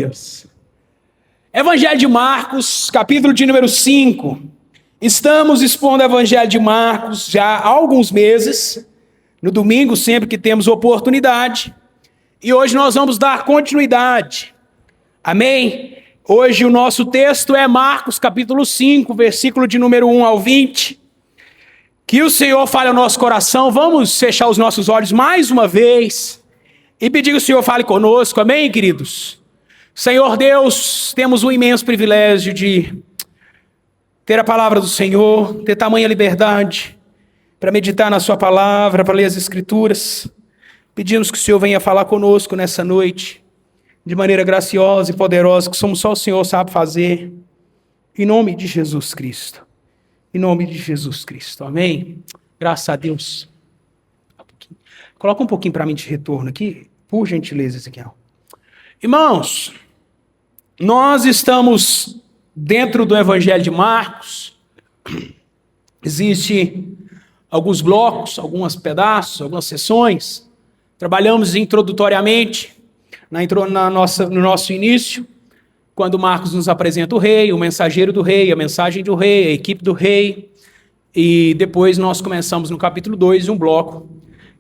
Deus. Evangelho de Marcos, capítulo de número 5. Estamos expondo o Evangelho de Marcos já há alguns meses, no domingo, sempre que temos oportunidade. E hoje nós vamos dar continuidade. Amém? Hoje o nosso texto é Marcos, capítulo 5, versículo de número 1 ao 20. Que o Senhor fale ao nosso coração. Vamos fechar os nossos olhos mais uma vez e pedir que o Senhor fale conosco. Amém, queridos? Senhor Deus, temos um imenso privilégio de ter a palavra do Senhor, ter tamanha liberdade para meditar na sua palavra, para ler as Escrituras. Pedimos que o Senhor venha falar conosco nessa noite, de maneira graciosa e poderosa, que somos só o Senhor sabe fazer. Em nome de Jesus Cristo. Em nome de Jesus Cristo. Amém? Graças a Deus. Coloca um pouquinho para mim de retorno aqui, por gentileza, Ezequiel. Irmãos, nós estamos dentro do Evangelho de Marcos. Existem alguns blocos, alguns pedaços, algumas sessões. Trabalhamos introdutoriamente no nosso início, quando Marcos nos apresenta o rei, o mensageiro do rei, a mensagem do rei, a equipe do rei. E depois nós começamos no capítulo 2, um bloco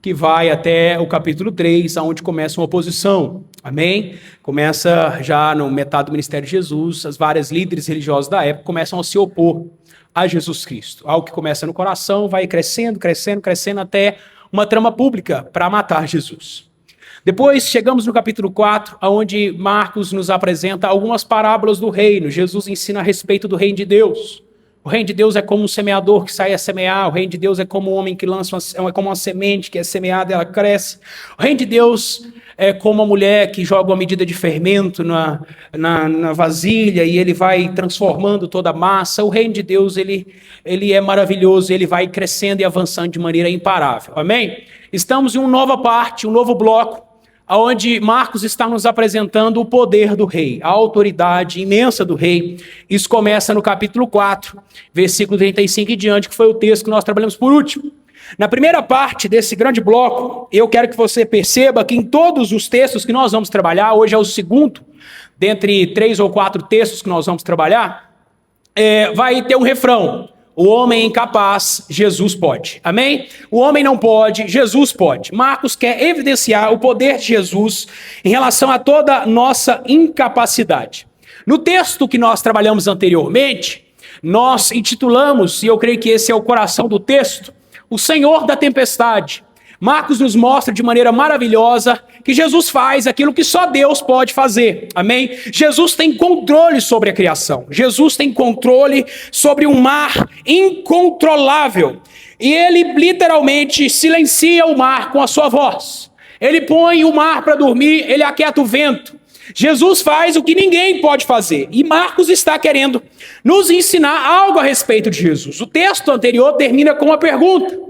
que vai até o capítulo 3, onde começa uma oposição. Amém? Começa já no metade do ministério de Jesus, as várias líderes religiosos da época começam a se opor a Jesus Cristo. Algo que começa no coração, vai crescendo até uma trama pública para matar Jesus. Depois chegamos no capítulo 4, onde Marcos nos apresenta algumas parábolas do reino. Jesus ensina a respeito do reino de Deus. O reino de Deus é como um semeador que sai a semear. O reino de Deus é como um homem que é como uma semente que é semeada e ela cresce. O reino de Deus é como uma mulher que joga uma medida de fermento na vasilha e ele vai transformando toda a massa. O reino de Deus ele é maravilhoso, ele vai crescendo e avançando de maneira imparável. Amém? Estamos em uma nova parte, um novo bloco, onde Marcos está nos apresentando o poder do rei, a autoridade imensa do rei. Isso começa no capítulo 4, versículo 35 e diante, que foi o texto que nós trabalhamos por último. Na primeira parte desse grande bloco, eu quero que você perceba que em todos os textos que nós vamos trabalhar, hoje é o segundo, dentre 3 ou 4 textos que nós vamos trabalhar, vai ter um refrão. O homem é incapaz, Jesus pode. Amém? O homem não pode, Jesus pode. Marcos quer evidenciar o poder de Jesus em relação a toda nossa incapacidade. No texto que nós trabalhamos anteriormente, nós intitulamos, e eu creio que esse é o coração do texto, o Senhor da tempestade. Marcos nos mostra de maneira maravilhosa que Jesus faz aquilo que só Deus pode fazer. Amém? Jesus tem controle sobre a criação. Jesus tem controle sobre um mar incontrolável. E ele literalmente silencia o mar com a sua voz. Ele põe o mar para dormir, ele aquieta o vento. Jesus faz o que ninguém pode fazer. E Marcos está querendo nos ensinar algo a respeito de Jesus. O texto anterior termina com uma pergunta.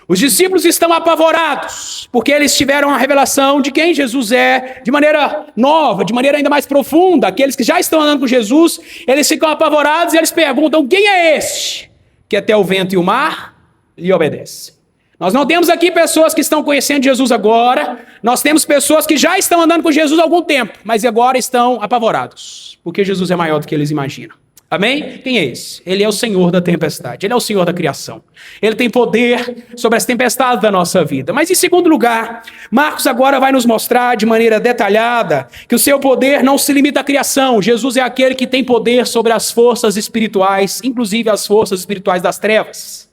Os discípulos estão apavorados, porque eles tiveram a revelação de quem Jesus é, de maneira nova, de maneira ainda mais profunda. Aqueles que já estão andando com Jesus, eles ficam apavorados e eles perguntam, quem é este que até o vento e o mar lhe obedecem? Nós não temos aqui pessoas que estão conhecendo Jesus agora, nós temos pessoas que já estão andando com Jesus há algum tempo, mas agora estão apavorados, porque Jesus é maior do que eles imaginam. Amém? Quem é esse? Ele é o Senhor da tempestade. Ele é o Senhor da criação. Ele tem poder sobre as tempestades da nossa vida. Mas em segundo lugar, Marcos agora vai nos mostrar de maneira detalhada que o seu poder não se limita à criação. Jesus é aquele que tem poder sobre as forças espirituais, inclusive as forças espirituais das trevas.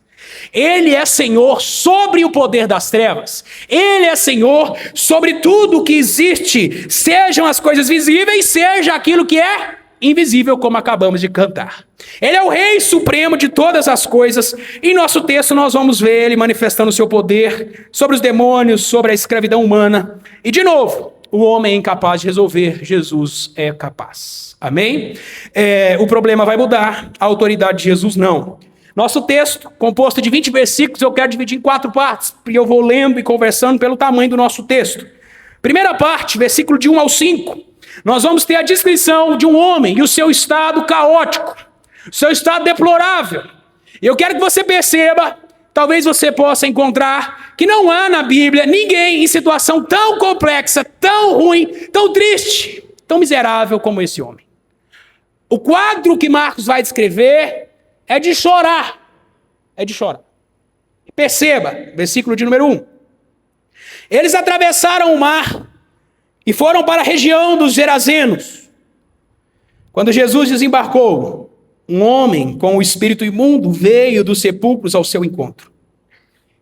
Ele é Senhor sobre o poder das trevas. Ele é Senhor sobre tudo que existe, sejam as coisas visíveis, seja aquilo que é invisível, como acabamos de cantar. Ele é o Rei Supremo de todas as coisas. Em nosso texto nós vamos ver ele manifestando o seu poder sobre os demônios, sobre a escravidão humana. E de novo, o homem é incapaz de resolver, Jesus é capaz. Amém? O problema vai mudar, a autoridade de Jesus não. Nosso texto, composto de 20 versículos, eu quero dividir em 4 partes, e eu vou lendo e conversando pelo tamanho do nosso texto. Primeira parte, versículo de 1 ao 5. Nós vamos ter a descrição de um homem e o seu estado caótico, o seu estado deplorável. E eu quero que você perceba, talvez você possa encontrar, que não há na Bíblia ninguém em situação tão complexa, tão ruim, tão triste, tão miserável como esse homem. O quadro que Marcos vai descrever é de chorar. É de chorar. Perceba, versículo de número 1. Eles atravessaram o mar e foram para a região dos Gerazenos. Quando Jesus desembarcou, um homem com o espírito imundo veio dos sepulcros ao seu encontro.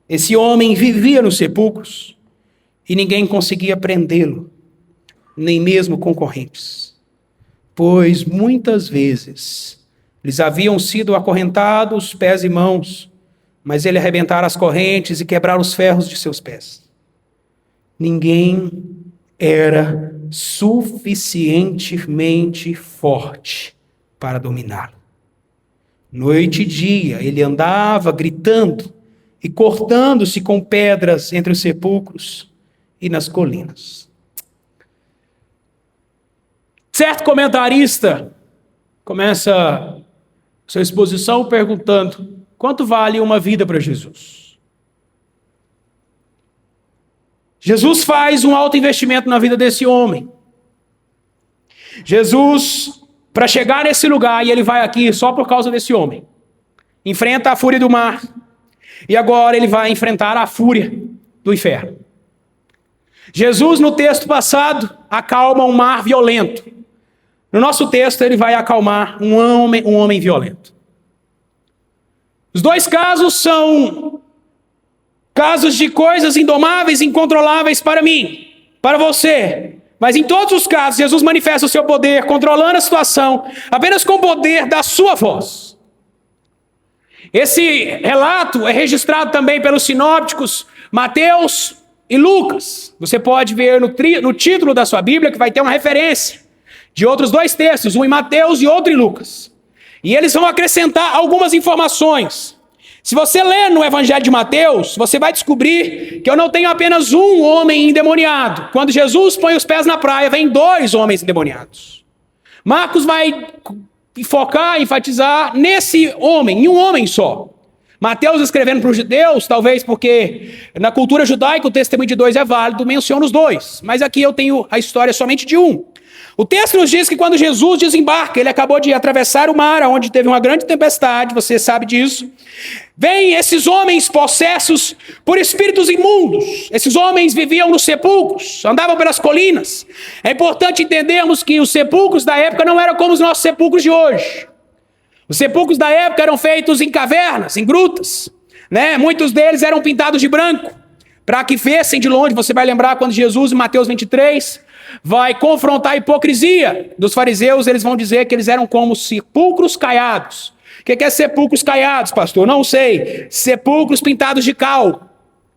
Esse homem vivia nos sepulcros e ninguém conseguia prendê-lo, nem mesmo concorrentes, pois muitas vezes lhes haviam sido acorrentados pés e mãos, mas ele arrebentara as correntes e quebrara os ferros de seus pés. Ninguém era suficientemente forte para dominá-lo. Noite e dia ele andava gritando e cortando-se com pedras entre os sepulcros e nas colinas. Certo comentarista começa sua exposição perguntando: quanto vale uma vida para Jesus? Jesus faz um alto investimento na vida desse homem. Jesus, para chegar nesse lugar, e ele vai aqui só por causa desse homem, enfrenta a fúria do mar, e agora ele vai enfrentar a fúria do inferno. Jesus, no texto passado, acalma um mar violento. No nosso texto, ele vai acalmar um homem violento. Os dois casos são casos de coisas indomáveis, incontroláveis para mim, para você. Mas em todos os casos, Jesus manifesta o seu poder, controlando a situação, apenas com o poder da sua voz. Esse relato é registrado também pelos sinópticos Mateus e Lucas. Você pode ver no título da sua Bíblia que vai ter uma referência de outros dois textos, um em Mateus e outro em Lucas. E eles vão acrescentar algumas informações. Se você ler no Evangelho de Mateus, você vai descobrir que eu não tenho apenas um homem endemoniado. Quando Jesus põe os pés na praia, vem 2 homens endemoniados. Marcos vai focar, enfatizar nesse homem, em um homem só. Mateus, escrevendo para os judeus, talvez porque na cultura judaica o testemunho de 2 é válido, menciona os 2. Mas aqui eu tenho a história somente de um. O texto nos diz que quando Jesus desembarca, ele acabou de atravessar o mar, onde teve uma grande tempestade, você sabe disso. Vêm esses homens possessos por espíritos imundos. Esses homens viviam nos sepulcros, andavam pelas colinas. É importante entendermos que os sepulcros da época não eram como os nossos sepulcros de hoje. Os sepulcros da época eram feitos em cavernas, em grutas, né? Muitos deles eram pintados de branco, para que vissem de longe. Você vai lembrar quando Jesus, em Mateus 23, vai confrontar a hipocrisia dos fariseus. Eles vão dizer que eles eram como sepulcros caiados. O que é sepulcros caiados, pastor? Não sei. Sepulcros pintados de cal.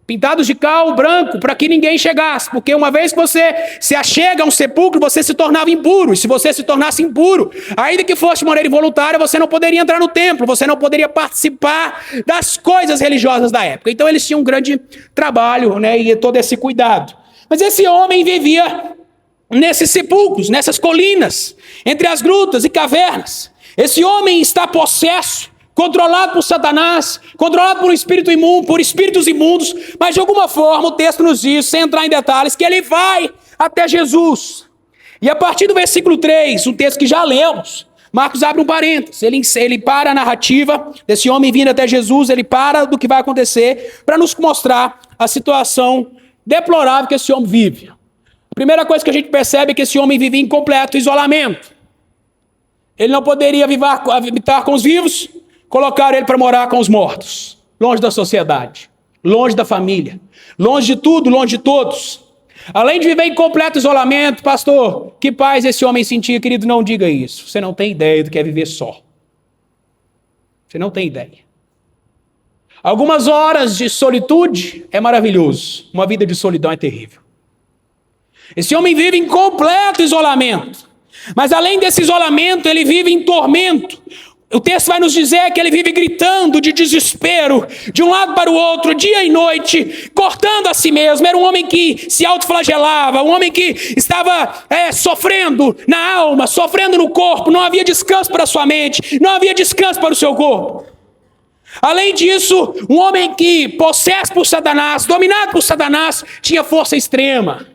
Pintados de cal branco, para que ninguém chegasse. Porque uma vez que você se achega a um sepulcro, você se tornava impuro. E se você se tornasse impuro, ainda que fosse de maneira involuntária, você não poderia entrar no templo. Você não poderia participar das coisas religiosas da época. Então eles tinham um grande trabalho, né, e todo esse cuidado. Mas esse homem vivia nesses sepulcros, nessas colinas, entre as grutas e cavernas. Esse homem está possesso, controlado por Satanás, controlado por um espírito imundo, por espíritos imundos, mas de alguma forma o texto nos diz, sem entrar em detalhes, que ele vai até Jesus. E a partir do versículo 3, um texto que já lemos, Marcos abre um parênteses, ele para a narrativa desse homem vindo até Jesus, ele para do que vai acontecer, para nos mostrar a situação deplorável que esse homem vive. A primeira coisa que a gente percebe é que esse homem vivia em completo isolamento. Ele não poderia habitar com os vivos, colocaram ele para morar com os mortos, longe da sociedade, longe da família, longe de tudo, longe de todos. Além de viver em completo isolamento, pastor, que paz esse homem sentia, querido, não diga isso. Você não tem ideia do que é viver só. Você não tem ideia. Algumas horas de solitude é maravilhoso, uma vida de solidão é terrível. Esse homem vive em completo isolamento. Mas além desse isolamento, ele vive em tormento. O texto vai nos dizer que ele vive gritando de desespero, de um lado para o outro, dia e noite, cortando a si mesmo. Era um homem que se autoflagelava, um homem que estava sofrendo na alma, sofrendo no corpo. Não havia descanso para a sua mente, não havia descanso para o seu corpo. Além disso, um homem que, possesso por Satanás, dominado por Satanás, tinha força extrema.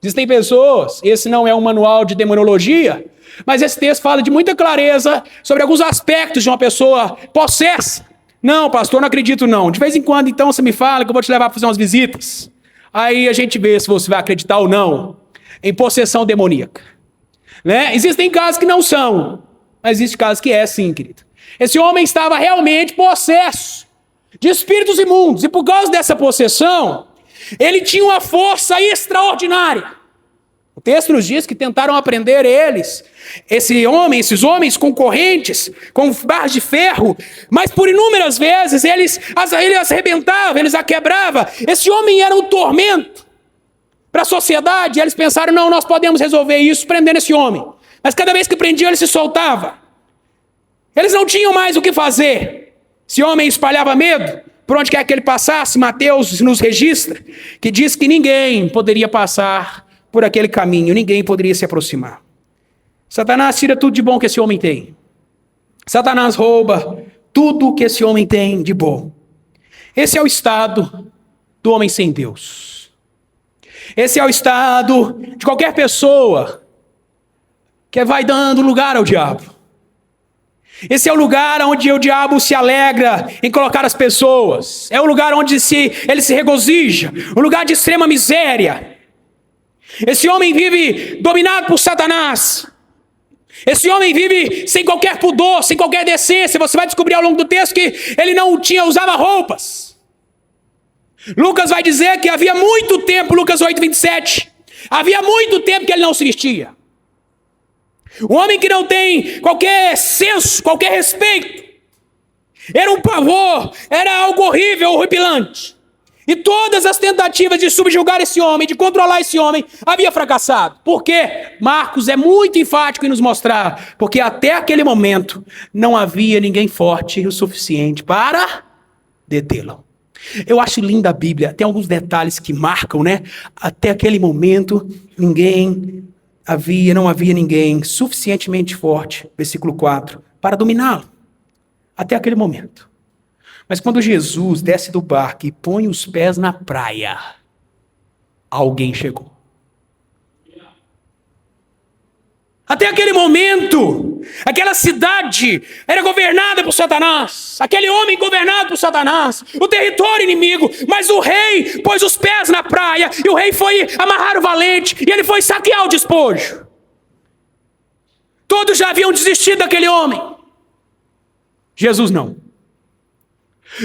Existem pessoas, esse não é um manual de demonologia, mas esse texto fala de muita clareza sobre alguns aspectos de uma pessoa possessa. Não, pastor, não acredito não. De vez em quando, então, você me fala que eu vou te levar para fazer umas visitas. Aí a gente vê se você vai acreditar ou não em possessão demoníaca. Né? Existem casos que não são, mas existem casos que é sim, querido. Esse homem estava realmente possesso de espíritos imundos, e por causa dessa possessão, ele tinha uma força extraordinária. O texto nos diz que tentaram aprender esses homens com correntes, com barras de ferro, mas por inúmeras vezes eles as arrebentavam, eles a quebravam. Esse homem era um tormento para a sociedade, e eles pensaram, não, nós podemos resolver isso prendendo esse homem. Mas cada vez que prendiam, ele se soltava. Eles não tinham mais o que fazer. Esse homem espalhava medo, por onde quer que ele passasse. Mateus nos registra, que diz que ninguém poderia passar por aquele caminho, ninguém poderia se aproximar. Satanás tira tudo de bom que esse homem tem. Satanás rouba tudo que esse homem tem de bom. Esse é o estado do homem sem Deus. Esse é o estado de qualquer pessoa que vai dando lugar ao diabo. Esse é o lugar onde o diabo se alegra em colocar as pessoas. É o lugar onde ele se regozija. Um lugar de extrema miséria. Esse homem vive dominado por Satanás. Esse homem vive sem qualquer pudor, sem qualquer decência. Você vai descobrir ao longo do texto que ele não usava roupas. Lucas vai dizer que havia muito tempo, Lucas 8:27, havia muito tempo que ele não se vestia. Um homem que não tem qualquer senso, qualquer respeito. Era um pavor, era algo horrível, horripilante. E todas as tentativas de subjugar esse homem, de controlar esse homem, havia fracassado. Por quê? Marcos é muito enfático em nos mostrar. Porque até aquele momento não havia ninguém forte o suficiente para detê-lo. Eu acho linda a Bíblia. Tem alguns detalhes que marcam, né? Até aquele momento não havia ninguém suficientemente forte, versículo 4, para dominá-lo. Até aquele momento. Mas quando Jesus desce do barco e põe os pés na praia, alguém chegou. Até aquele momento, aquela cidade era governada por Satanás. Aquele homem governado por Satanás. O território inimigo. Mas o rei pôs os pés na praia. E o rei foi amarrar o valente. E ele foi saquear o despojo. Todos já haviam desistido daquele homem. Jesus não.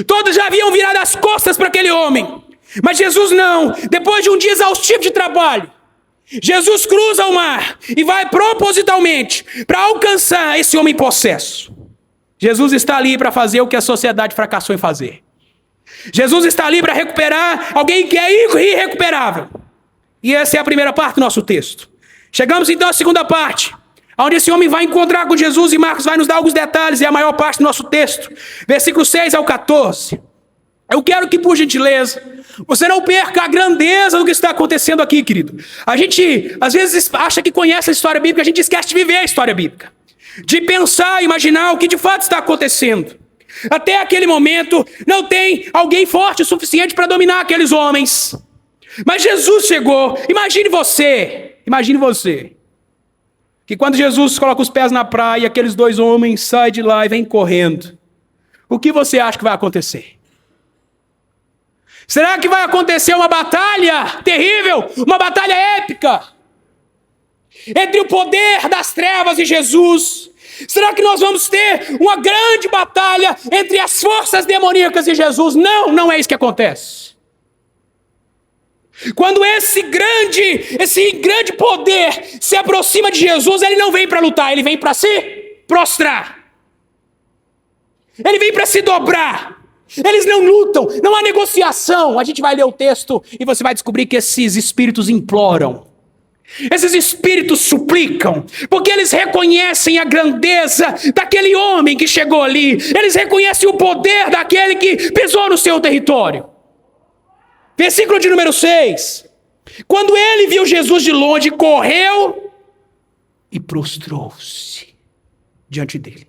Todos já haviam virado as costas para aquele homem. Mas Jesus não. Depois de um dia exaustivo de trabalho, Jesus cruza o mar e vai propositalmente para alcançar esse homem possesso. Jesus está ali para fazer o que a sociedade fracassou em fazer. Jesus está ali para recuperar alguém que é irrecuperável. E essa é a primeira parte do nosso texto. Chegamos então à segunda parte, onde esse homem vai encontrar com Jesus, e Marcos vai nos dar alguns detalhes, e a maior parte do nosso texto, versículos 6 ao 14. Eu quero que, por gentileza, você não perca a grandeza do que está acontecendo aqui, querido. A gente, às vezes, acha que conhece a história bíblica, a gente esquece de viver a história bíblica. De pensar, imaginar o que de fato está acontecendo. Até aquele momento, não tem alguém forte o suficiente para dominar aqueles homens. Mas Jesus chegou. Imagine você, que quando Jesus coloca os pés na praia, aqueles dois homens saem de lá e vêm correndo. O que você acha que vai acontecer? Será que vai acontecer uma batalha terrível, uma batalha épica, entre o poder das trevas e Jesus? Será que nós vamos ter uma grande batalha entre as forças demoníacas e Jesus? Não, não é isso que acontece. Quando esse grande poder se aproxima de Jesus, ele não vem para lutar, ele vem para se prostrar. Ele vem para se dobrar. Eles não lutam, não há negociação. A gente vai ler o texto e você vai descobrir que esses espíritos imploram. Esses espíritos suplicam, porque eles reconhecem a grandeza daquele homem que chegou ali. Eles reconhecem o poder daquele que pisou no seu território. Versículo de número 6. Quando ele viu Jesus de longe, correu e prostrou-se diante dele.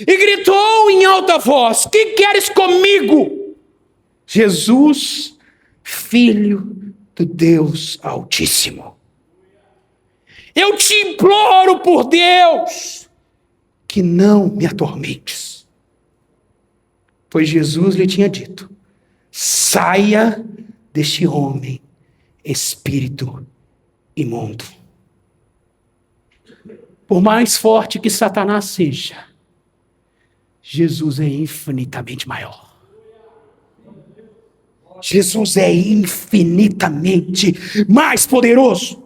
E gritou em alta voz: que queres comigo, Jesus, filho do Deus Altíssimo. Eu te imploro por Deus, que não me atormentes. Pois Jesus lhe tinha dito: saia deste homem, espírito imundo. Por mais forte que Satanás seja, Jesus é infinitamente maior. Jesus é infinitamente mais poderoso.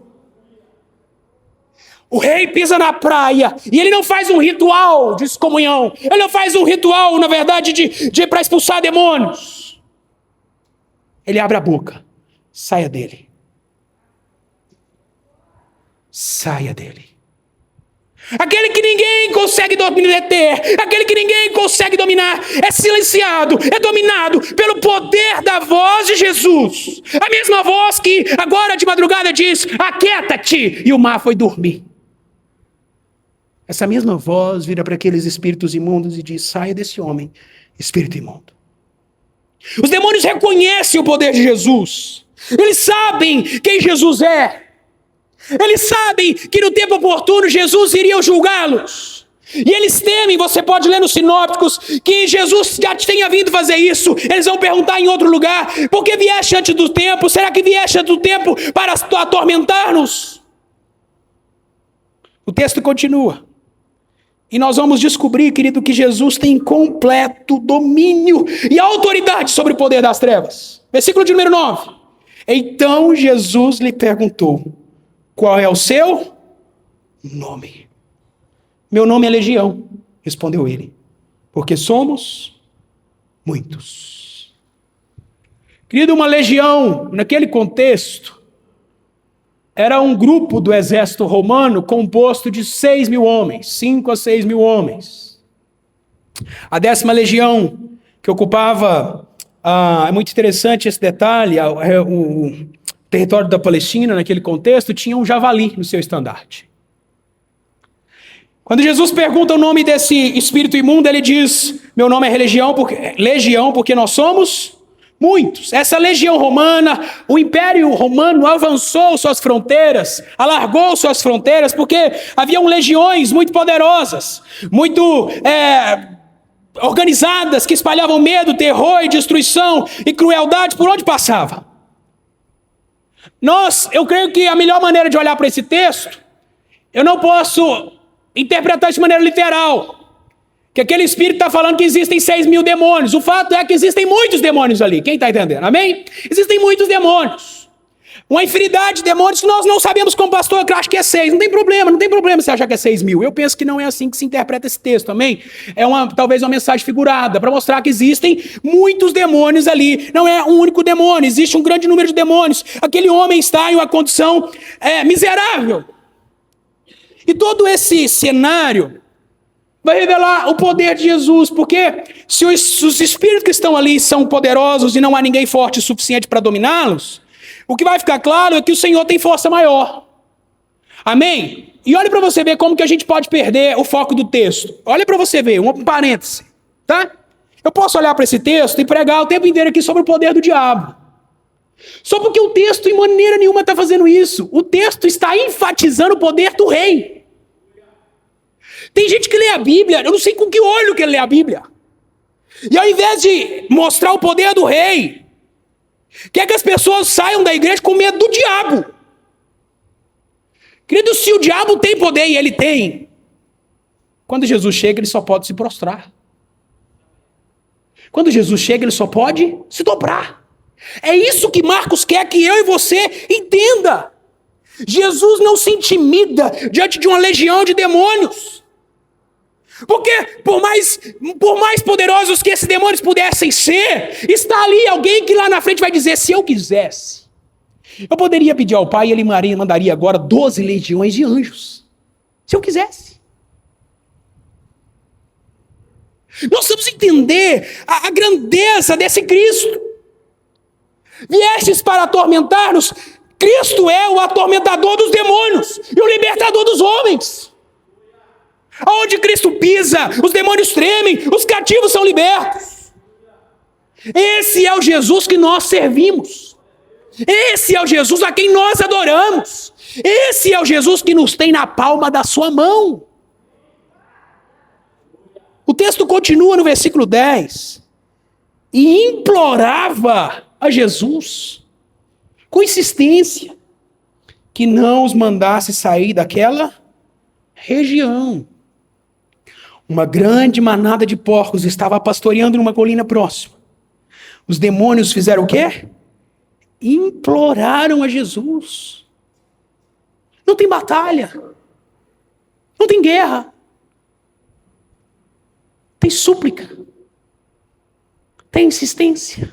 O rei pisa na praia e ele não faz um ritual de excomunhão. Ele não faz um ritual, na verdade, para expulsar demônios. Ele abre a boca. Saia dele. Saia dele. Aquele que ninguém consegue deter, aquele que ninguém consegue dominar, é silenciado, é dominado pelo poder da voz de Jesus. A mesma voz que agora de madrugada diz: aquieta-te, e o mar foi dormir. Essa mesma voz vira para aqueles espíritos imundos e diz: saia desse homem, espírito imundo. Os demônios reconhecem o poder de Jesus. Eles sabem quem Jesus é. Eles sabem que no tempo oportuno Jesus iria julgá-los. E eles temem, você pode ler nos sinópticos, que Jesus já tenha vindo fazer isso. Eles vão perguntar em outro lugar: por que vieste antes do tempo? Será que vieste antes do tempo para atormentar-nos? O texto continua. E nós vamos descobrir, querido, que Jesus tem completo domínio e autoridade sobre o poder das trevas. Versículo de número 9. Então Jesus lhe perguntou: qual é o seu nome? Meu nome é Legião, respondeu ele, porque somos muitos. Querido, uma legião, naquele contexto, era um grupo do exército romano composto de 6.000 homens, 5 a 6.000 homens. A 10ª legião, que ocupava, é muito interessante esse detalhe, o território da Palestina, naquele contexto, tinha um javali no seu estandarte. Quando Jesus pergunta o nome desse espírito imundo, ele diz: meu nome é Legião, porque nós somos muitos. Essa legião romana, o Império Romano avançou suas fronteiras, alargou suas fronteiras, porque haviam legiões muito poderosas, muito organizadas, que espalhavam medo, terror e destruição e crueldade por onde passava. Eu creio que a melhor maneira de olhar para esse texto, eu não posso interpretar de maneira literal, que aquele espírito está falando que existem 6.000 demônios. O fato é que existem muitos demônios ali. Quem está entendendo? Amém? Existem muitos demônios. Uma infinidade de demônios que nós não sabemos como, pastor, eu acho que é 6. Não tem problema você achar que é 6.000. Eu penso que não é assim que se interpreta esse texto, amém? É talvez uma mensagem figurada, para mostrar que existem muitos demônios ali. Não é um único demônio, existe um grande número de demônios. Aquele homem está em uma condição miserável. E todo esse cenário vai revelar o poder de Jesus, porque se os espíritos que estão ali são poderosos e não há ninguém forte o suficiente para dominá-los, o que vai ficar claro é que o Senhor tem força maior. Amém? E olha para você ver como que a gente pode perder o foco do texto. Olha para você ver, um parêntese, tá? Eu posso olhar para esse texto e pregar o tempo inteiro aqui sobre o poder do diabo. Só porque o texto, em maneira nenhuma, está fazendo isso. O texto está enfatizando o poder do rei. Tem gente que lê a Bíblia, eu não sei com que olho que ele lê a Bíblia. E ao invés de mostrar o poder do rei, quer que as pessoas saiam da igreja com medo do diabo. Querido, se o diabo tem poder e ele tem, quando Jesus chega, ele só pode se prostrar. Quando Jesus chega, ele só pode se dobrar. É isso que Marcos quer que eu e você entenda. Jesus não se intimida diante de uma legião de demônios. Porque por mais poderosos que esses demônios pudessem ser, está ali alguém que lá na frente vai dizer: se eu quisesse, eu poderia pedir ao Pai e ele mandaria agora 12 legiões de anjos. Se eu quisesse. Nós precisamos entender a grandeza desse Cristo. Viestes para atormentar-nos. Cristo é o atormentador dos demônios e o libertador dos homens. Aonde Cristo pisa, os demônios tremem, os cativos são libertos. Esse é o Jesus que nós servimos. Esse é o Jesus a quem nós adoramos. Esse é o Jesus que nos tem na palma da sua mão. O texto continua no versículo 10. E implorava a Jesus, com insistência, que não os mandasse sair daquela região. Uma grande manada de porcos estava pastoreando numa colina próxima. Os demônios fizeram o quê? Imploraram a Jesus. Não tem batalha. Não tem guerra. Tem súplica. Tem insistência.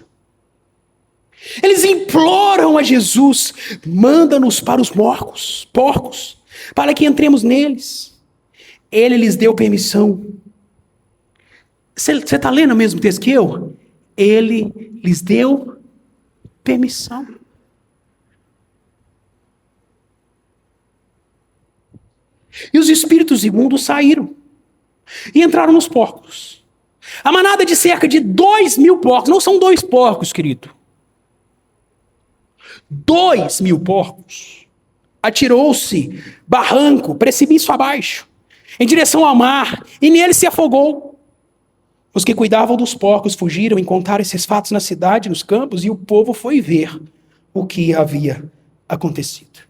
Eles imploram a Jesus, manda-nos para os porcos, para que entremos neles. Ele lhes deu permissão. Você está lendo o mesmo texto que eu? Ele lhes deu permissão. E os espíritos imundos saíram e entraram nos porcos. A manada de cerca de 2.000 porcos, não são 2 porcos, querido. 2.000 porcos. Atirou-se barranco, precipício abaixo, em direção ao mar, e nele se afogou. Os que cuidavam dos porcos fugiram e contaram esses fatos na cidade, nos campos, e o povo foi ver o que havia acontecido.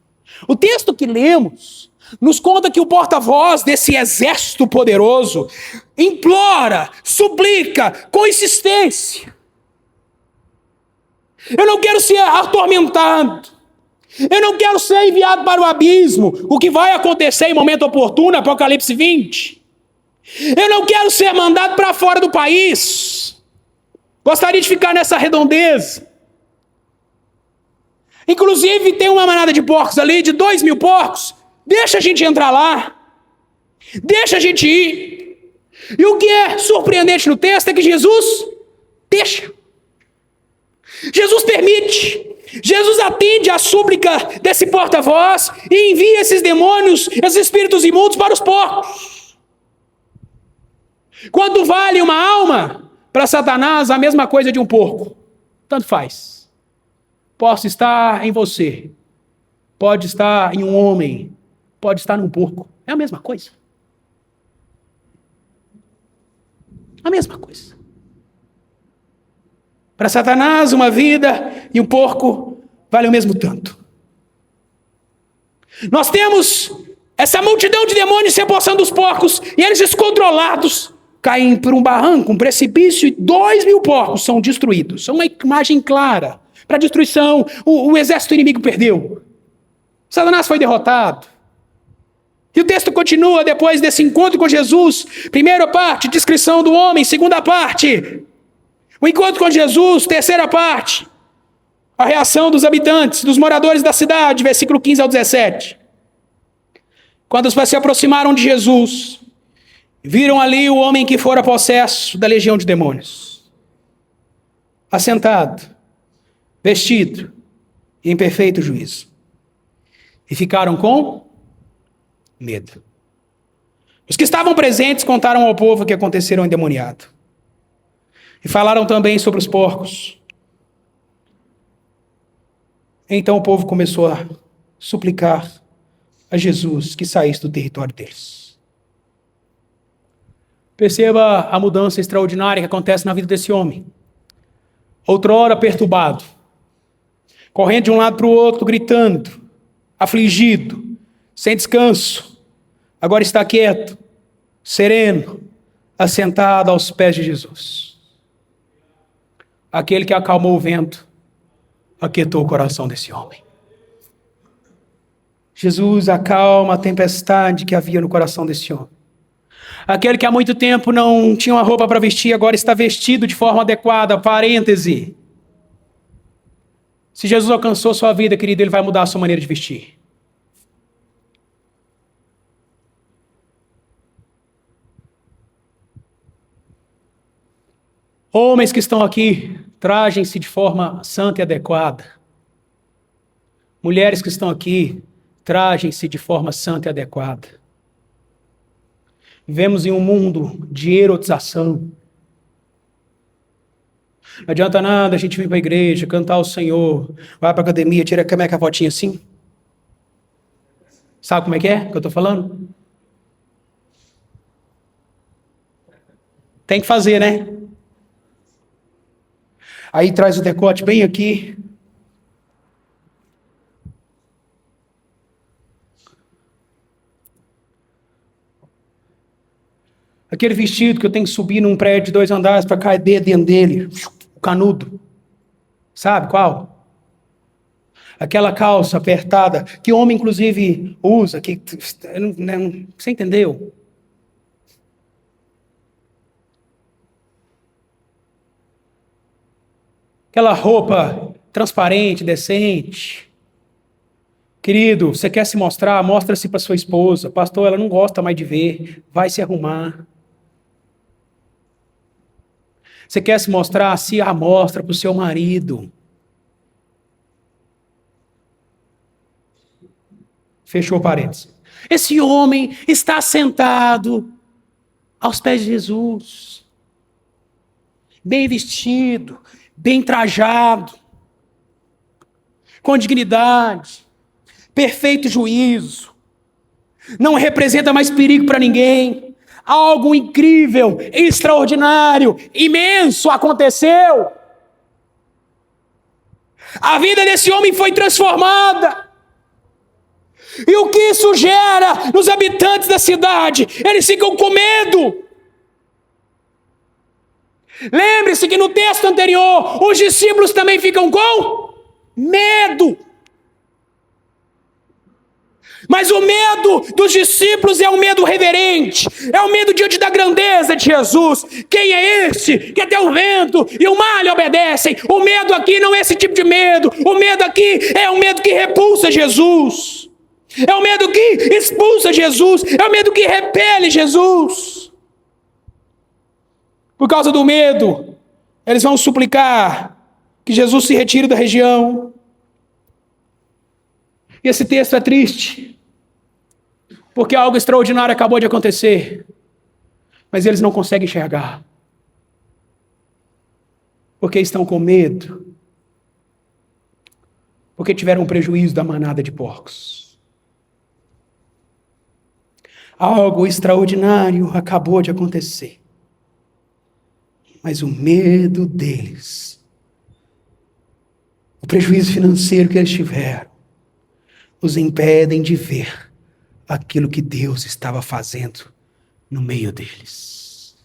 O texto que lemos nos conta que o porta-voz desse exército poderoso implora, suplica com insistência. Eu não quero ser atormentado. Eu não quero ser enviado para o abismo. O que vai acontecer em momento oportuno, Apocalipse 20. Eu não quero ser mandado para fora do país. Gostaria de ficar nessa redondeza. Inclusive tem uma manada de porcos ali, de 2.000 porcos. Deixa a gente entrar lá. Deixa a gente ir. E o que é surpreendente no texto é que Jesus deixa. Jesus permite. Jesus atende à súplica desse porta-voz e envia esses demônios, esses espíritos imundos para os porcos. Quanto vale uma alma? Para Satanás, a mesma coisa de um porco. Tanto faz. Pode estar em você. Pode estar em um homem. Pode estar num porco. É a mesma coisa. A mesma coisa. Para Satanás, uma vida e um porco vale o mesmo tanto. Nós temos essa multidão de demônios se apossando dos porcos e eles descontrolados caem por um barranco, um precipício e 2.000 porcos são destruídos. É uma imagem clara para a destruição. O exército inimigo perdeu. Satanás foi derrotado. E o texto continua depois desse encontro com Jesus. Primeira parte, descrição do homem. Segunda parte, o encontro com Jesus. Terceira parte, a reação dos habitantes, dos moradores da cidade. Versículo 15 ao 17. Quando os se aproximaram de Jesus, viram ali o homem que fora possesso da legião de demônios, assentado, vestido e em perfeito juízo. E ficaram com medo. Os que estavam presentes contaram ao povo o que acontecera ao endemoniado. E falaram também sobre os porcos. Então o povo começou a suplicar a Jesus que saísse do território deles. Perceba a mudança extraordinária que acontece na vida desse homem. Outrora perturbado, correndo de um lado para o outro, gritando, afligido, sem descanso, agora está quieto, sereno, assentado aos pés de Jesus. Aquele que acalmou o vento, aquietou o coração desse homem. Jesus acalma a tempestade que havia no coração desse homem. Aquele que há muito tempo não tinha uma roupa para vestir, agora está vestido de forma adequada. Parêntese. Se Jesus alcançou sua vida, querido, ele vai mudar a sua maneira de vestir. Homens que estão aqui, trajem-se de forma santa e adequada. Mulheres que estão aqui, trajem-se de forma santa e adequada. Vivemos em um mundo de erotização. Não adianta nada a gente vir para a igreja, cantar ao Senhor, vai para a academia, tira como é que a fotinha assim. Sabe como é que eu estou falando? Tem que fazer, né? Aí traz o decote bem aqui. Aquele vestido que eu tenho que subir num prédio de 2 andares para cair dentro dele, o canudo. Sabe qual? Aquela calça apertada, que homem inclusive usa, que você entendeu? Aquela roupa transparente, decente. Querido, você quer se mostrar? Mostra-se para sua esposa. Pastor, ela não gosta mais de ver. Vai se arrumar. Você quer se mostrar? Se amostra para o seu marido. Fechou parênteses. Esse homem está sentado aos pés de Jesus. Bem vestido, bem trajado, com dignidade, perfeito juízo. Não representa mais perigo para ninguém. Algo incrível, extraordinário, imenso aconteceu. A vida desse homem foi transformada. E o que isso gera nos habitantes da cidade? Eles ficam com medo. Lembre-se que no texto anterior, os discípulos também ficam com medo. Mas o medo dos discípulos é um medo reverente, é um medo diante da grandeza de Jesus. Quem é este que até o vento e o mar lhe obedecem? O medo aqui não é esse tipo de medo. O medo aqui é um medo que repulsa Jesus. É um medo que expulsa Jesus. É um medo que repele Jesus. Por causa do medo, eles vão suplicar que Jesus se retire da região. E esse texto é triste, porque algo extraordinário acabou de acontecer, mas eles não conseguem enxergar, porque estão com medo, porque tiveram um prejuízo da manada de porcos. Algo extraordinário acabou de acontecer, mas o medo deles, o prejuízo financeiro que eles tiveram, os impedem de ver aquilo que Deus estava fazendo no meio deles.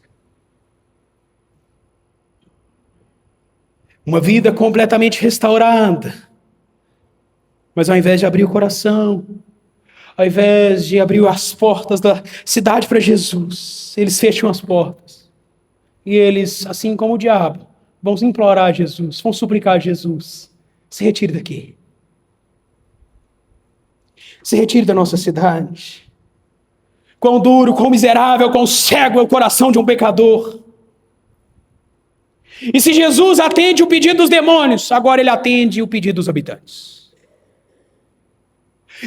Uma vida completamente restaurada, mas ao invés de abrir o coração, ao invés de abrir as portas da cidade para Jesus, eles fecham as portas. E eles, assim como o diabo, vão implorar a Jesus, vão suplicar a Jesus: se retire daqui. Se retire da nossa cidade. Quão duro, quão miserável, quão cego é o coração de um pecador. E se Jesus atende o pedido dos demônios, agora ele atende o pedido dos habitantes.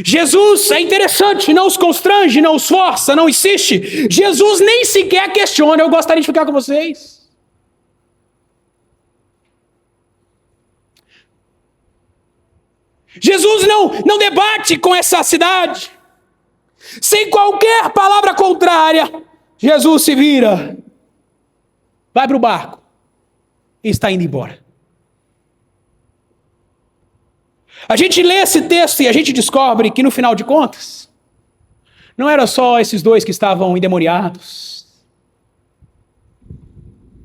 Jesus é interessante, não os constrange, não os força, não insiste. Jesus nem sequer questiona. Eu gostaria de ficar com vocês. Jesus não debate com essa cidade. Sem qualquer palavra contrária, Jesus se vira, vai para o barco e está indo embora. A gente lê esse texto e a gente descobre que no final de contas, não era só esses dois que estavam endemoniados,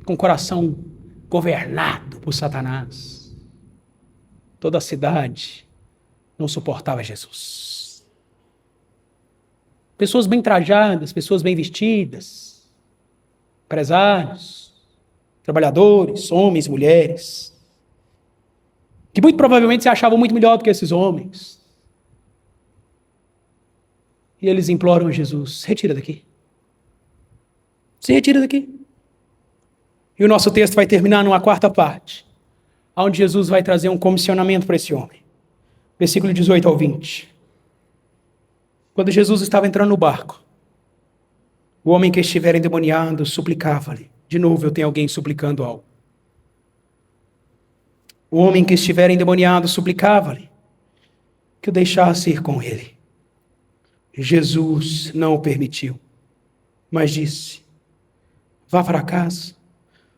com o coração governado por Satanás. Toda a cidade não suportava Jesus. Pessoas bem trajadas, pessoas bem vestidas, empresários, trabalhadores, homens, mulheres, que muito provavelmente se achavam muito melhor do que esses homens. E eles imploram a Jesus: se retira daqui. Se retira daqui. E o nosso texto vai terminar numa quarta parte, onde Jesus vai trazer um comissionamento para esse homem. Versículo 18 ao 20. Quando Jesus estava entrando no barco, o homem que estiver endemoniado suplicava-lhe. De novo eu tenho alguém suplicando algo. O homem que estivera endemoniado suplicava-lhe que o deixasse ir com ele. Jesus não o permitiu, mas disse: vá para casa,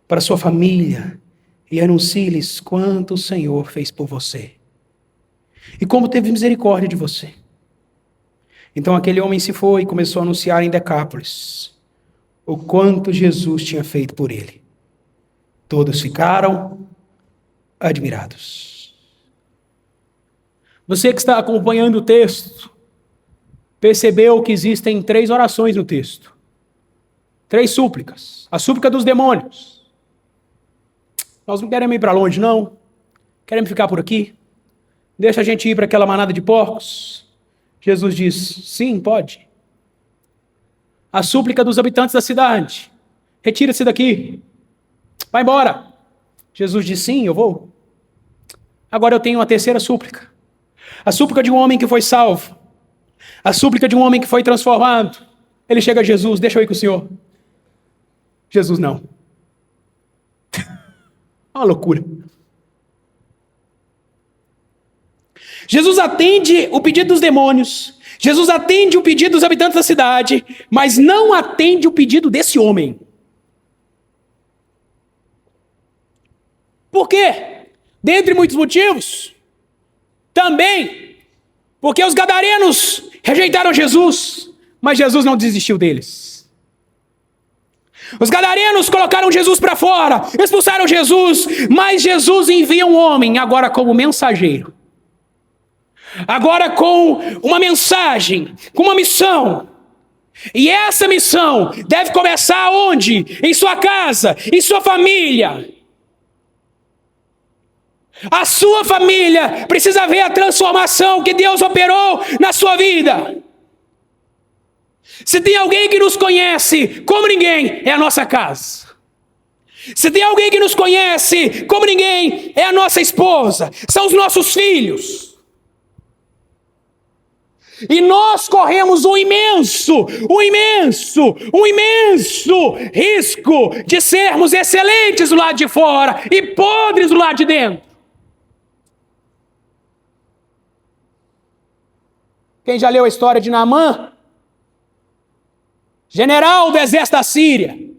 para sua família, e anuncie-lhes quanto o Senhor fez por você e como teve misericórdia de você. Então aquele homem se foi e começou a anunciar em Decápolis o quanto Jesus tinha feito por ele. Todos ficaram admirados. Você que está acompanhando o texto, percebeu que existem 3 orações no texto. 3 súplicas. A súplica dos demônios. Nós não queremos ir para longe, não. Queremos ficar por aqui. Deixa a gente ir para aquela manada de porcos. Jesus diz: sim, pode. A súplica dos habitantes da cidade: retira-se daqui. Vai embora. Jesus diz: sim, eu vou. Agora eu tenho uma terceira súplica. A súplica de um homem que foi salvo. A súplica de um homem que foi transformado. Ele chega a Jesus: deixa eu ir com o senhor. Jesus não. Uma loucura. Jesus atende o pedido dos demônios. Jesus atende o pedido dos habitantes da cidade, mas não atende o pedido desse homem. Por quê? Dentre muitos motivos, também porque os gadarenos rejeitaram Jesus, mas Jesus não desistiu deles. Os gadarenos colocaram Jesus para fora, expulsaram Jesus, mas Jesus envia um homem agora como mensageiro. Agora com uma mensagem, com uma missão. E essa missão deve começar onde? Em sua casa, em sua família. A sua família precisa ver a transformação que Deus operou na sua vida. Se tem alguém que nos conhece como ninguém, é a nossa casa. Se tem alguém que nos conhece como ninguém, é a nossa esposa, são os nossos filhos. E nós corremos um imenso risco de sermos excelentes do lado de fora e podres do lado de dentro. Quem já leu a história de Naamã? General do exército da Síria,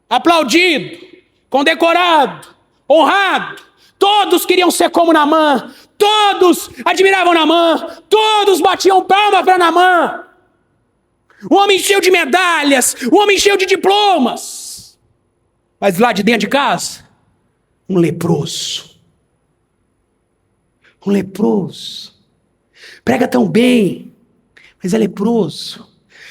aplaudido, condecorado, honrado. Todos queriam ser como Naamã, todos admiravam Naamã, todos batiam palmas para Naamã. Um homem cheio de medalhas, um homem cheio de diplomas. Mas lá de dentro de casa, um leproso. Um leproso. Prega tão bem, mas é leproso.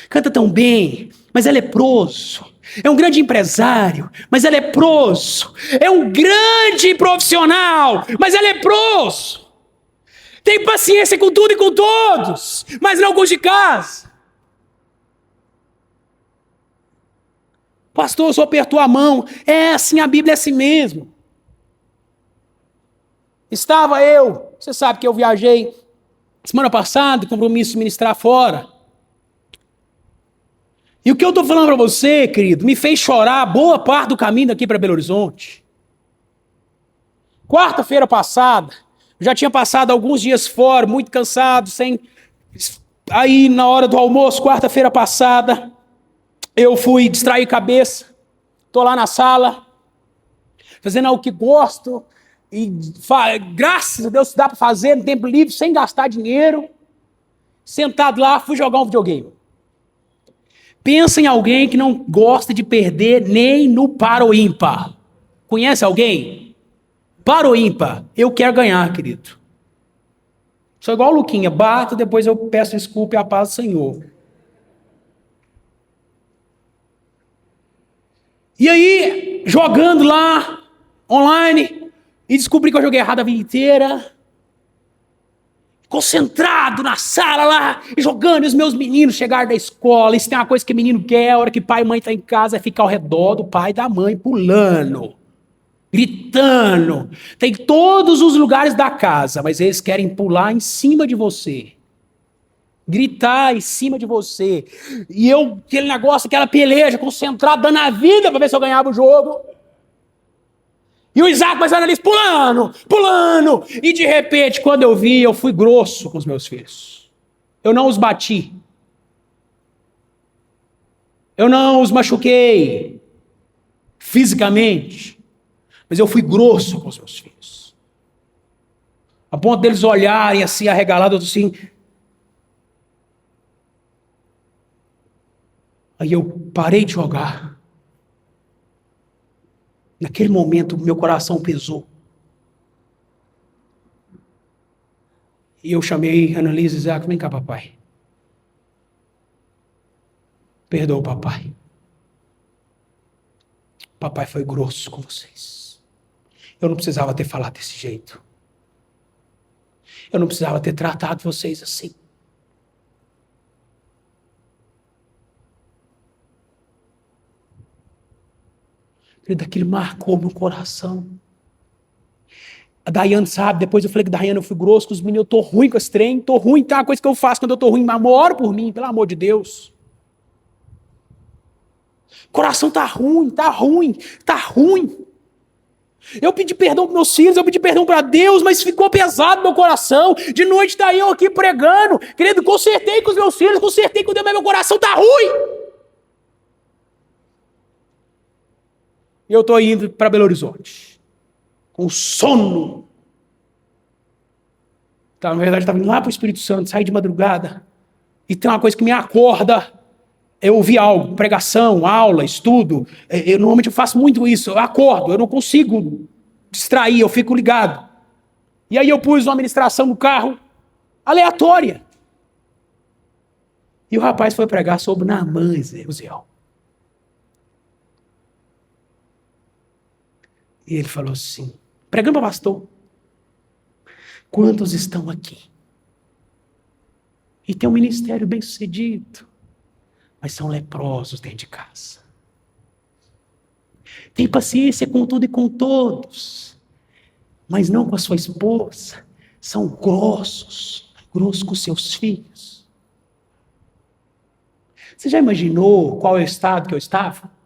Canta tão bem, mas é leproso. É um grande empresário, mas é leproso. É um grande profissional, mas é leproso. Tem paciência com tudo e com todos, mas não com os de casa. Pastor, só apertou a mão. É assim, a Bíblia é assim mesmo. Estava eu, você sabe que eu viajei semana passada, compromisso de ministrar fora. E o que eu estou falando para você, querido, me fez chorar boa parte do caminho daqui para Belo Horizonte. Quarta-feira passada, já tinha passado alguns dias fora, muito cansado, sem... Aí, na hora do almoço, quarta-feira passada, eu fui distrair cabeça. Estou lá na sala, fazendo algo que gosto. E graças a Deus dá para fazer no tempo livre, sem gastar dinheiro. Sentado lá, fui jogar um videogame. Pensa em alguém que não gosta de perder nem no par ou ímpar. Conhece alguém? Par ou ímpar? Eu quero ganhar, querido. Sou igual o Luquinha, bato, depois eu peço desculpa e a paz do Senhor. E aí, jogando lá, online, e descobri que eu joguei errado a vida inteira. Concentrado na sala lá, jogando, e os meus meninos chegaram da escola. E se tem uma coisa que menino quer, a hora que pai e mãe estão em casa, é ficar ao redor do pai e da mãe, pulando, gritando. Tem todos os lugares da casa, mas eles querem pular em cima de você. Gritar em cima de você. E eu, aquele negócio, aquela peleja, concentrado, dando a vida para ver se eu ganhava o jogo. E o Isaac, mas a Annalise pulando, pulando. E de repente, quando eu vi, eu fui grosso com os meus filhos. Eu não os bati. Eu não os machuquei fisicamente. Mas eu fui grosso com os meus filhos. A ponto deles olharem assim, arregalados, assim. Aí eu parei de jogar. Naquele momento, meu coração pesou. E eu chamei Annalise e Isaac, vem cá, papai. Perdoa, papai. Papai foi grosso com vocês. Eu não precisava ter falado desse jeito. Eu não precisava ter tratado vocês assim. Aquilo marcou meu coração. A Daiane sabe, depois eu falei que Daiane, eu fui grosso com os meninos, eu tô ruim com esse trem, tô ruim, tá? Uma coisa que eu faço quando eu tô ruim, mas ora por mim, pelo amor de Deus. O coração tá ruim, tá ruim, tá ruim. Eu pedi perdão para meus filhos, eu pedi perdão para Deus, mas ficou pesado meu coração. De noite tá eu aqui pregando. Querido, consertei com os meus filhos, consertei com Deus, mas meu coração tá ruim. E eu tô indo para Belo Horizonte. Com sono. Tá, na verdade, estava indo lá para o Espírito Santo, saí de madrugada. E tem uma coisa que me acorda. Eu ouvi algo, pregação, aula, estudo. Normalmente eu faço muito isso. Eu acordo, eu não consigo distrair, eu fico ligado. E aí eu pus uma ministração no carro, aleatória. E o rapaz foi pregar sobre Naamã, Uziel. E ele falou assim, pregando para pastor, quantos estão aqui? E tem um ministério bem sucedido, mas são leprosos dentro de casa. Tem paciência com tudo e com todos, mas não com a sua esposa. São grossos com seus filhos. Você já imaginou qual é o estado que eu estava?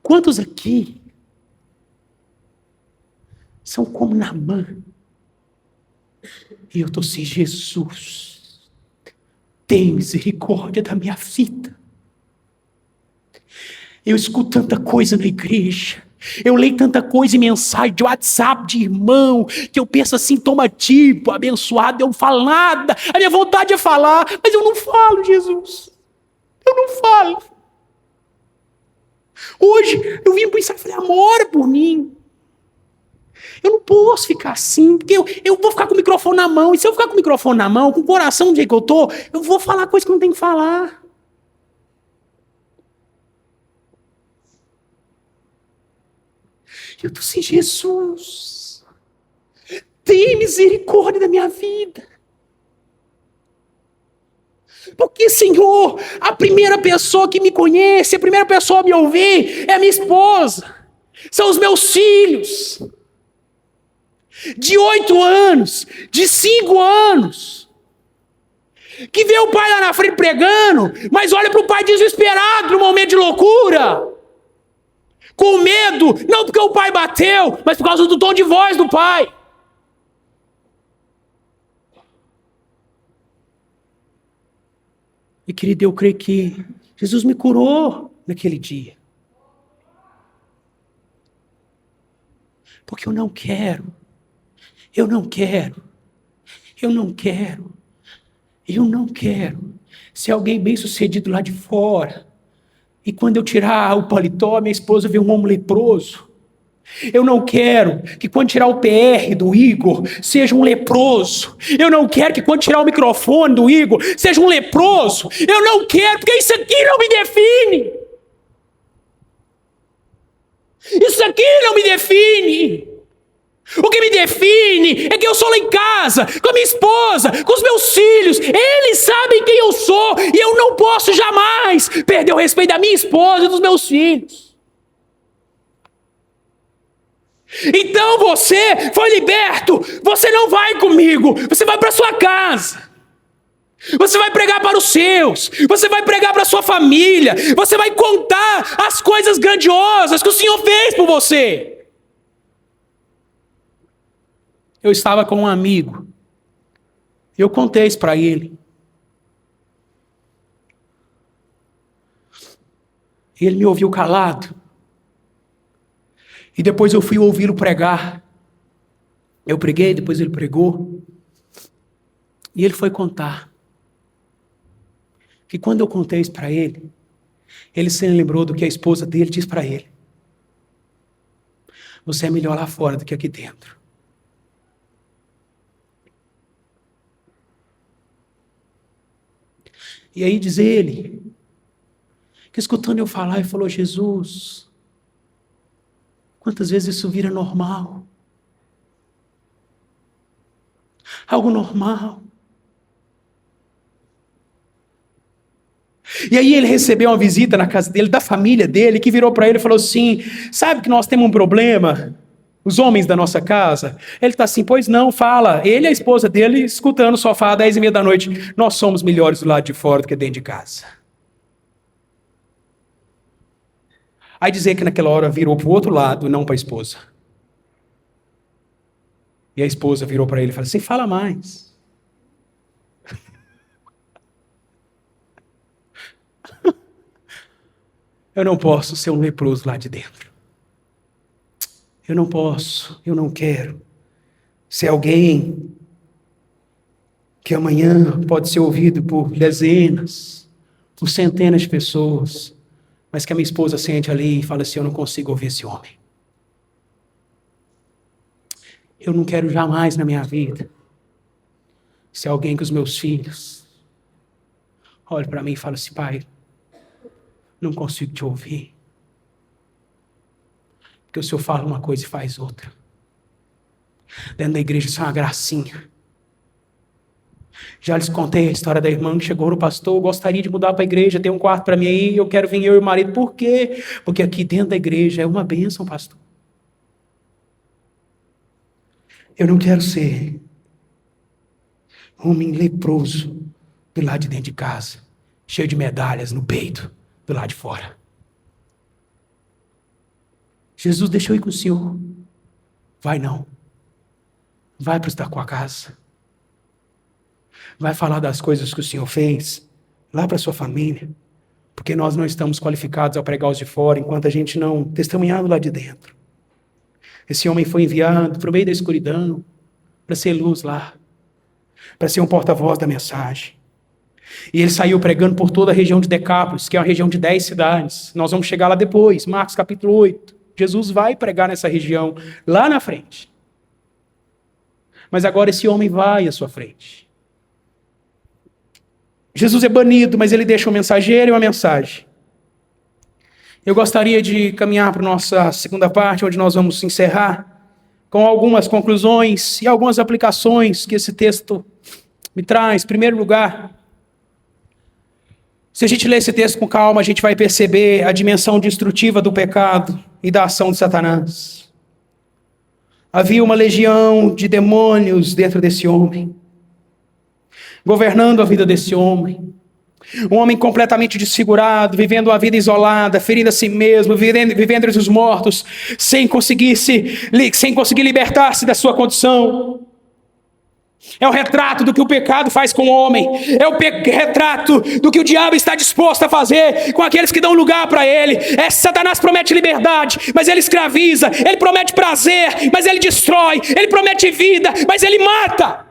Quantos aqui são como Naamã? E eu estou assim, Jesus, tem misericórdia da minha vida. Eu escuto tanta coisa na igreja. Eu leio tanta coisa em mensagem de WhatsApp, de irmão, que eu penso assim, toma tipo, abençoado, eu não falo nada. A minha vontade é falar, mas eu não falo, Jesus. Eu não falo. Hoje, eu vim para o ensaio e falei, amor, ora por mim. Eu não posso ficar assim, porque eu vou ficar com o microfone na mão. E se eu ficar com o microfone na mão, com o coração do jeito que eu estou, eu vou falar coisa que eu não tenho que falar. Eu estou assim, Jesus, tem misericórdia da minha vida. Porque, Senhor, a primeira pessoa que me conhece, a primeira pessoa a me ouvir é a minha esposa. São os meus filhos. De 8 anos, de 5 anos. Que vê o pai lá na frente pregando, mas olha para o pai desesperado no momento de loucura. Com medo, não porque o pai bateu, mas por causa do tom de voz do pai. E querido, eu creio que Jesus me curou naquele dia. Porque eu não quero. Ser alguém bem sucedido lá de fora. E quando eu tirar o paletó, minha esposa vê um homem leproso. Eu não quero que quando tirar o PR do Igor, seja um leproso. Eu não quero que quando tirar o microfone do Igor, seja um leproso. Eu não quero, porque isso aqui não me define. Isso aqui não me define. O que me define é que eu sou lá em casa, com a minha esposa, com os meus filhos. Eles sabem quem eu sou e eu não posso jamais perder o respeito da minha esposa e dos meus filhos. Então você foi liberto, você não vai comigo, você vai para sua casa. Você vai pregar para os seus, você vai pregar para a sua família, você vai contar as coisas grandiosas que o Senhor fez por você. Eu estava com um amigo, eu contei isso para ele. Ele me ouviu calado. E depois eu fui ouvi-lo pregar. Eu preguei, depois ele pregou. E ele foi contar. Que quando eu contei isso para ele se lembrou do que a esposa dele disse para ele. Você é melhor lá fora do que aqui dentro. E aí diz ele, que escutando eu falar, ele falou, Jesus, quantas vezes isso vira normal? Algo normal. E aí ele recebeu uma visita na casa dele, da família dele, que virou para ele e falou assim, sabe que nós temos um problema? Os homens da nossa casa? Ele está assim, pois não, fala. Ele e a esposa dele escutando o sofá às 10h30 da noite. Nós somos melhores do lado de fora do que dentro de casa. Aí dizer que naquela hora virou para o outro lado, não para a esposa. E a esposa virou para ele e falou assim, fala mais. Eu não posso ser um leproso lá de dentro. Eu não posso, eu não quero ser alguém que amanhã pode ser ouvido por dezenas, por centenas de pessoas, mas que a minha esposa sente ali e fala assim, eu não consigo ouvir esse homem. Eu não quero jamais na minha vida ser alguém que os meus filhos olhem para mim e falem assim, pai, não consigo te ouvir. Porque o senhor fala uma coisa e faz outra. Dentro da igreja isso é uma gracinha. Já lhes contei a história da irmã que chegou no pastor, gostaria de mudar para a igreja, tem um quarto para mim aí, eu quero vir eu e o marido. Por quê? Porque aqui dentro da igreja é uma bênção, pastor. Eu não quero ser homem leproso do lado de dentro de casa, cheio de medalhas no peito, do lado de fora. Jesus, deixa eu ir com o senhor. Vai não. Vai para estar com a casa. Vai falar das coisas que o Senhor fez lá para a sua família. Porque nós não estamos qualificados a pregar os de fora enquanto a gente não testemunhar lá de dentro. Esse homem foi enviado para o meio da escuridão para ser luz lá. Para ser um porta-voz da mensagem. E ele saiu pregando por toda a região de Decápolis, que é uma região de 10 cidades. Nós vamos chegar lá depois, Marcos capítulo 8. Jesus vai pregar nessa região, lá na frente. Mas agora esse homem vai à sua frente. Jesus é banido, mas ele deixa um mensageiro e uma mensagem. Eu gostaria de caminhar para a nossa segunda parte, onde nós vamos encerrar, com algumas conclusões e algumas aplicações que esse texto me traz. Em primeiro lugar, se a gente ler esse texto com calma, a gente vai perceber a dimensão destrutiva do pecado e da ação de Satanás. Havia uma legião de demônios dentro desse homem, governando a vida desse homem. Um homem completamente desfigurado, vivendo uma vida isolada, ferindo a si mesmo, vivendo entre os mortos, sem conseguir libertar-se da sua condição. É o retrato do que o pecado faz com o homem. É o retrato do que o diabo está disposto a fazer com aqueles que dão lugar para ele. Satanás promete liberdade, mas ele escraviza. Ele promete prazer, mas ele destrói. Ele promete vida, mas ele mata.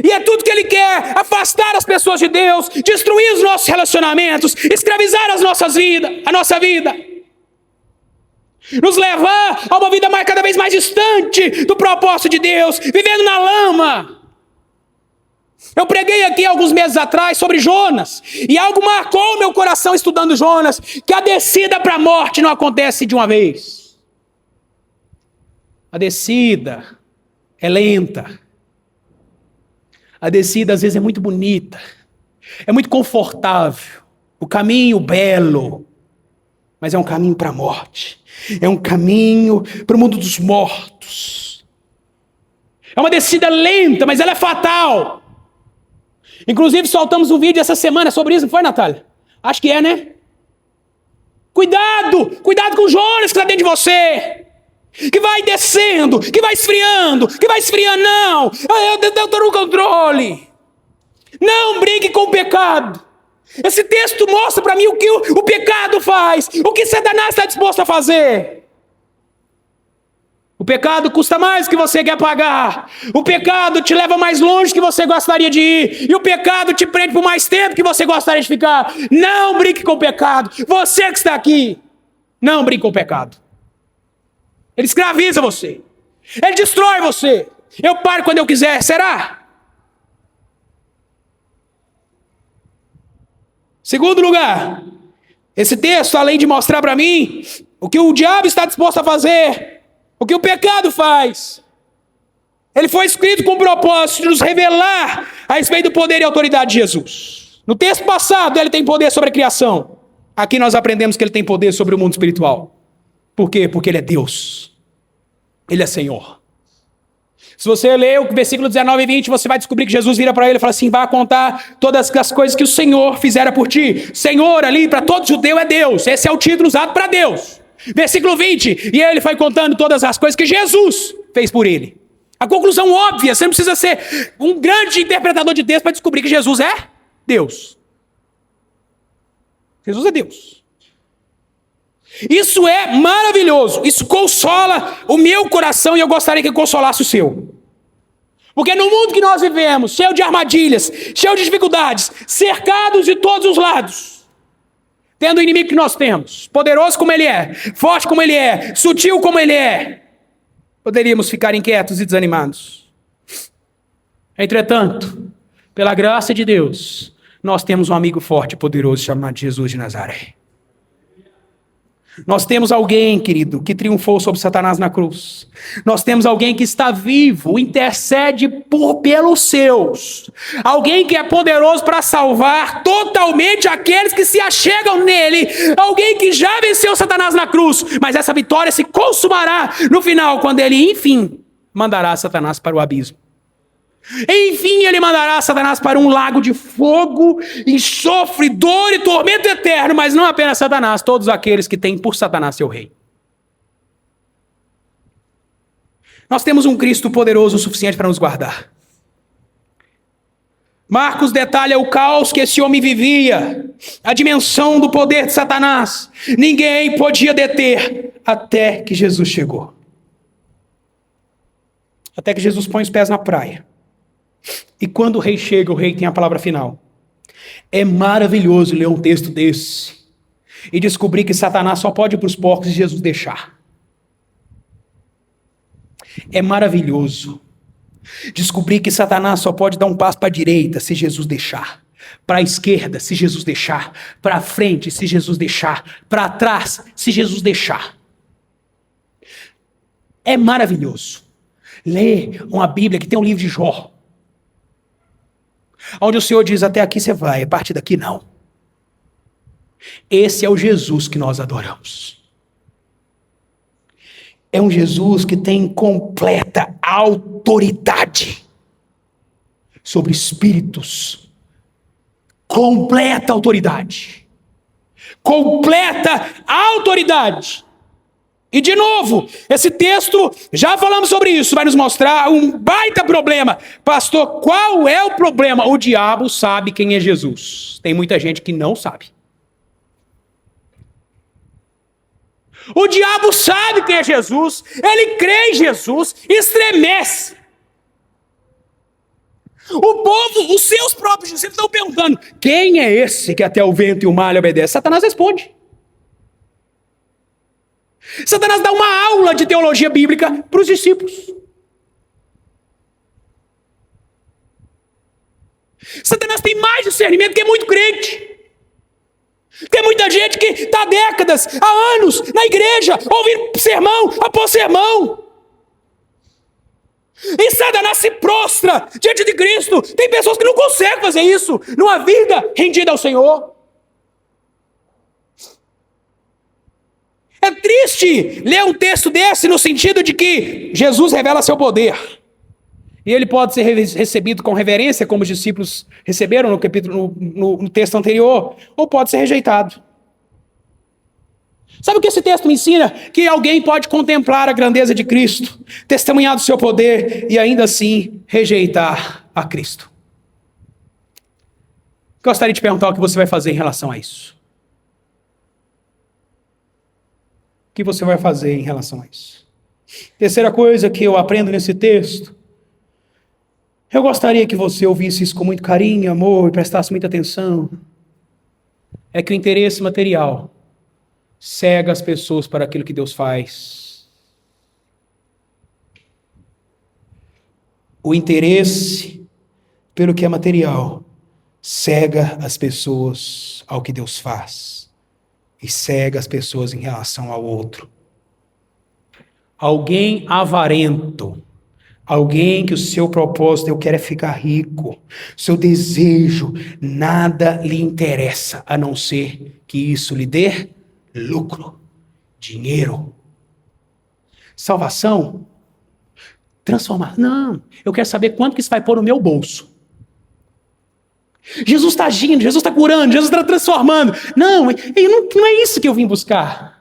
E é tudo que ele quer: afastar as pessoas de Deus, destruir os nossos relacionamentos, escravizar a nossa vida. Nos levar a uma vida cada vez mais distante do propósito de Deus, vivendo na lama. Eu preguei aqui alguns meses atrás sobre Jonas, e algo marcou meu coração estudando Jonas, que a descida para a morte não acontece de uma vez. A descida é lenta. A descida às vezes é muito bonita, é muito confortável, o caminho belo, mas é um caminho para a morte. É um caminho para o mundo dos mortos. É uma descida lenta, mas ela é fatal. Inclusive, soltamos um vídeo essa semana sobre isso, não foi, Natália? Acho que é, né? Cuidado com o Jonas que está dentro de você. Que vai descendo, que vai esfriando, não. Eu estou no controle. Não brinque com o pecado. Esse texto mostra para mim o que o pecado faz, o que Satanás está disposto a fazer. O pecado custa mais do que você quer pagar. O pecado te leva mais longe do que você gostaria de ir. E o pecado te prende por mais tempo que você gostaria de ficar. Não brinque com o pecado. Você que está aqui, não brinque com o pecado. Ele escraviza você. Ele destrói você. Eu paro quando eu quiser, será? Segundo lugar, esse texto, além de mostrar para mim o que o diabo está disposto a fazer, o que o pecado faz, ele foi escrito com o propósito de nos revelar a respeito do poder e autoridade de Jesus. No texto passado, ele tem poder sobre a criação. Aqui nós aprendemos que ele tem poder sobre o mundo espiritual. Por quê? Porque ele é Deus. Ele é Senhor. Se você ler o versículo 19 e 20, você vai descobrir que Jesus vira para ele e fala assim: vai contar todas as coisas que o Senhor fizera por ti. Senhor ali, para todo judeu, é Deus. Esse é o título usado para Deus. Versículo 20, e ele foi contando todas as coisas que Jesus fez por ele. A conclusão óbvia, você não precisa ser um grande interpretador de Deus para descobrir que Jesus é Deus. Jesus é Deus. Isso é maravilhoso, isso consola o meu coração e eu gostaria que consolasse o seu. Porque no mundo que nós vivemos, cheio de armadilhas, cheio de dificuldades, cercados de todos os lados, tendo o inimigo que nós temos, poderoso como ele é, forte como ele é, sutil como ele é, poderíamos ficar inquietos e desanimados. Entretanto, pela graça de Deus, nós temos um amigo forte e poderoso chamado Jesus de Nazaré. Nós temos alguém, querido, que triunfou sobre Satanás na cruz. Nós temos alguém que está vivo, intercede pelos seus. Alguém que é poderoso para salvar totalmente aqueles que se achegam nele. Alguém que já venceu Satanás na cruz. Mas essa vitória se consumará no final, quando ele, enfim, mandará Satanás para o abismo. Enfim, ele mandará Satanás para um lago de fogo, enxofre, dor e tormento eterno, mas não apenas Satanás, todos aqueles que têm por Satanás seu rei. Nós temos um Cristo poderoso o suficiente para nos guardar. Marcos detalha o caos que esse homem vivia, a dimensão do poder de Satanás. Ninguém podia deter até que Jesus chegou. Até que Jesus põe os pés na praia. E quando o rei chega, o rei tem a palavra final. É maravilhoso ler um texto desse e descobrir que Satanás só pode ir para os porcos se Jesus deixar. É maravilhoso descobrir que Satanás só pode dar um passo para a direita se Jesus deixar, para a esquerda se Jesus deixar, para a frente se Jesus deixar, para trás se Jesus deixar. É maravilhoso ler uma Bíblia que tem um livro de Jó, onde o Senhor diz: até aqui você vai, a partir daqui não. Esse é o Jesus que nós adoramos. É um Jesus que tem completa autoridade sobre espíritos. Completa autoridade. Completa autoridade. E de novo, esse texto, já falamos sobre isso, vai nos mostrar um baita problema. Pastor, qual é o problema? O diabo sabe quem é Jesus. Tem muita gente que não sabe. O diabo sabe quem é Jesus, ele crê em Jesus, estremece. O povo, os seus próprios discípulos estão perguntando: quem é esse que até o vento e o mar lhe obedece? Satanás responde. Satanás dá uma aula de teologia bíblica para os discípulos. Satanás tem mais discernimento que muito crente. Tem muita gente que está há décadas, há anos, na igreja, ouvindo sermão após sermão. E Satanás se prostra diante de Cristo. Tem pessoas que não conseguem fazer isso numa vida rendida ao Senhor. É triste ler um texto desse no sentido de que Jesus revela seu poder. E ele pode ser recebido com reverência, como os discípulos receberam no texto anterior, ou pode ser rejeitado. Sabe o que esse texto me ensina? Que alguém pode contemplar a grandeza de Cristo, testemunhar do seu poder e ainda assim rejeitar a Cristo. Gostaria de perguntar o que você vai fazer em relação a isso. O que você vai fazer em relação a isso? Terceira coisa que eu aprendo nesse texto, eu gostaria que você ouvisse isso com muito carinho, amor e prestasse muita atenção, é que o interesse material cega as pessoas para aquilo que Deus faz. O interesse pelo que é material cega as pessoas ao que Deus faz e cega as pessoas em relação ao outro. Alguém avarento, alguém que o seu propósito, eu quero é ficar rico, seu desejo, nada lhe interessa a não ser que isso lhe dê lucro, dinheiro, salvação, transformar. Não, eu quero saber quanto que isso vai pôr no meu bolso. Jesus está agindo, Jesus está curando, Jesus está transformando. Não, não é isso que eu vim buscar.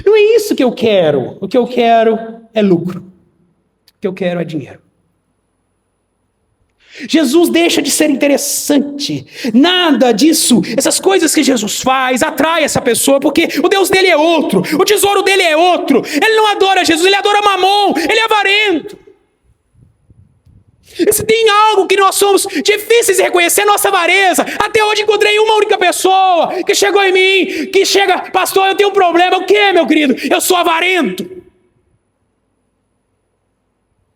Não é isso que eu quero. O que eu quero é lucro. O que eu quero é dinheiro. Jesus deixa de ser interessante. Nada disso, essas coisas que Jesus faz, atrai essa pessoa, porque o Deus dele é outro, o tesouro dele é outro. Ele não adora Jesus, ele adora Mamon, ele é avarento. E se tem algo que nós somos difíceis de reconhecer, é nossa avareza. Até hoje encontrei uma única pessoa que chegou em mim, que chega, pastor, eu tenho um problema. O que, meu querido? Eu sou avarento.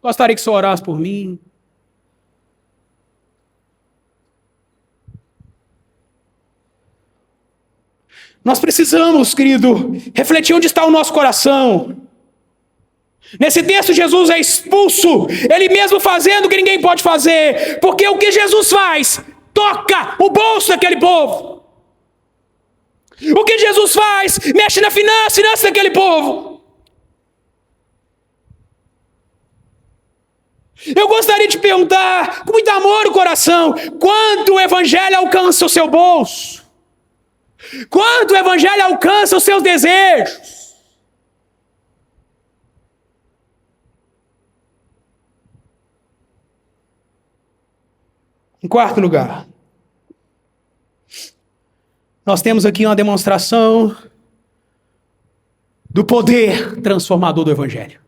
Gostaria que o senhor orasse por mim. Nós precisamos, querido, refletir onde está o nosso coração. Nesse texto, Jesus é expulso, ele mesmo fazendo o que ninguém pode fazer, porque o que Jesus faz toca o bolso daquele povo. O que Jesus faz mexe na finança daquele povo. Eu gostaria de perguntar, com muito amor no coração, quanto o evangelho alcança o seu bolso? Quanto o evangelho alcança os seus desejos? Em quarto lugar, nós temos aqui uma demonstração do poder transformador do evangelho.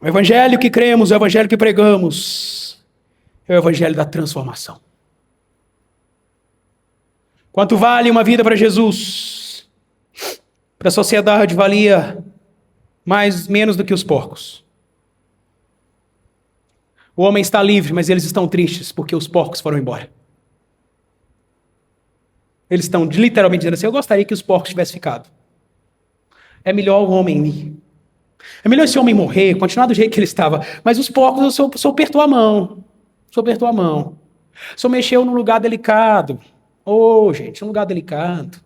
O evangelho que cremos, o evangelho que pregamos, é o evangelho da transformação. Quanto vale uma vida para Jesus? Para a sociedade valia menos do que os porcos. O homem está livre, mas eles estão tristes porque os porcos foram embora. Eles estão literalmente dizendo assim, eu gostaria que os porcos tivessem ficado. É melhor o homem ir. É melhor esse homem morrer, continuar do jeito que ele estava. Mas os porcos, o senhor apertou a mão. O senhor apertou a mão. O senhor mexeu num lugar delicado. Gente, um lugar delicado.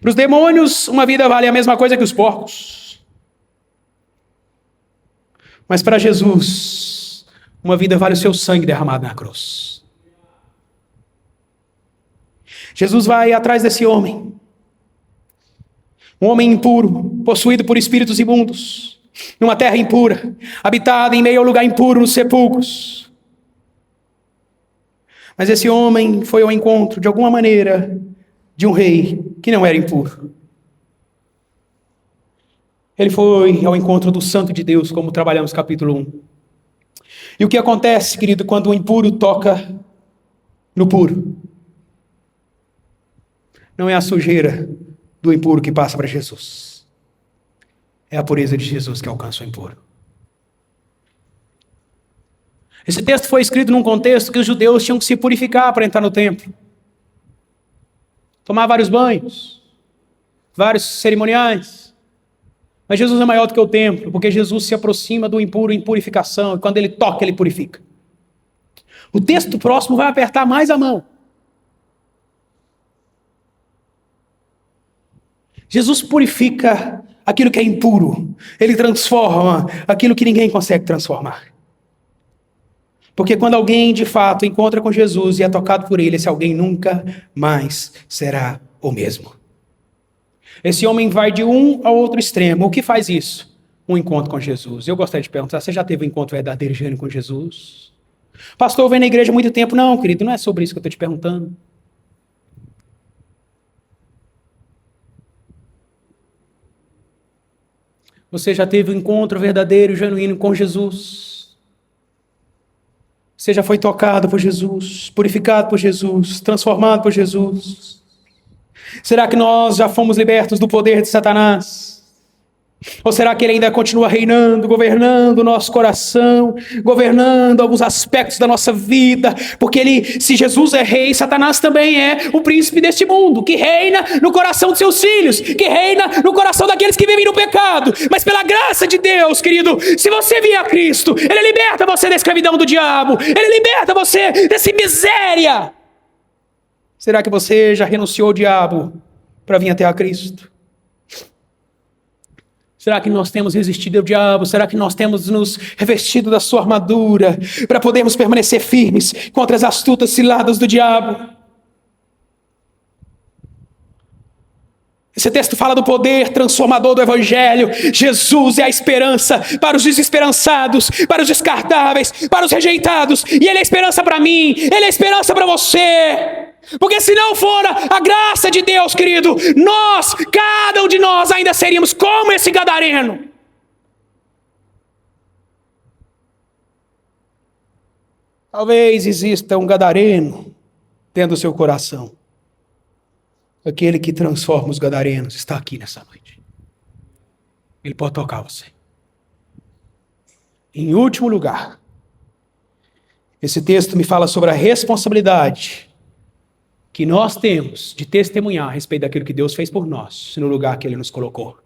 Para os demônios, uma vida vale a mesma coisa que os porcos. Mas para Jesus, uma vida vale o seu sangue derramado na cruz. Jesus vai atrás desse homem. Um homem impuro, possuído por espíritos imundos, numa terra impura, habitada em meio ao lugar impuro, nos sepulcros. Mas esse homem foi ao encontro, de alguma maneira, de um rei que não era impuro. Ele foi ao encontro do Santo de Deus, como trabalhamos no capítulo 1. E o que acontece, querido, quando o impuro toca no puro? Não é a sujeira do impuro que passa para Jesus. É a pureza de Jesus que alcança o impuro. Esse texto foi escrito num contexto que os judeus tinham que se purificar para entrar no templo. Tomar vários banhos, vários cerimoniais. Mas Jesus é maior do que o templo, porque Jesus se aproxima do impuro em purificação, e quando ele toca, ele purifica. O texto próximo vai apertar mais a mão. Jesus purifica aquilo que é impuro. Ele transforma aquilo que ninguém consegue transformar. Porque quando alguém de fato encontra com Jesus e é tocado por ele, esse alguém nunca mais será o mesmo. Esse homem vai de um ao outro extremo. O que faz isso? Um encontro com Jesus. Eu gostaria de perguntar, você já teve um encontro verdadeiro e genuíno com Jesus? Pastor, eu venho na igreja há muito tempo. Não, querido, não é sobre isso que eu estou te perguntando. Você já teve um encontro verdadeiro e genuíno com Jesus? Você já foi tocado por Jesus, purificado por Jesus, transformado por Jesus? Será que nós já fomos libertos do poder de Satanás? Ou será que ele ainda continua reinando, governando o nosso coração, governando alguns aspectos da nossa vida? Porque se Jesus é rei, Satanás também é o príncipe deste mundo, que reina no coração de seus filhos, que reina no coração daqueles que vivem no pecado. Mas pela graça de Deus, querido, se você vier a Cristo, Ele liberta você da escravidão do diabo, Ele liberta você dessa miséria. Será que você já renunciou ao diabo para vir até a Cristo? Será que nós temos resistido ao diabo? Será que nós temos nos revestido da sua armadura para podermos permanecer firmes contra as astutas ciladas do diabo? Esse texto fala do poder transformador do Evangelho. Jesus é a esperança para os desesperançados, para os descartáveis, para os rejeitados. E Ele é a esperança para mim, Ele é a esperança para você. Porque se não for a graça de Deus, querido, cada um de nós ainda seríamos como esse gadareno. Talvez exista um gadareno dentro do seu coração. Aquele que transforma os gadarenos está aqui nessa noite. Ele pode tocar você. Em último lugar, esse texto me fala sobre a responsabilidade que nós temos de testemunhar a respeito daquilo que Deus fez por nós, no lugar que Ele nos colocou.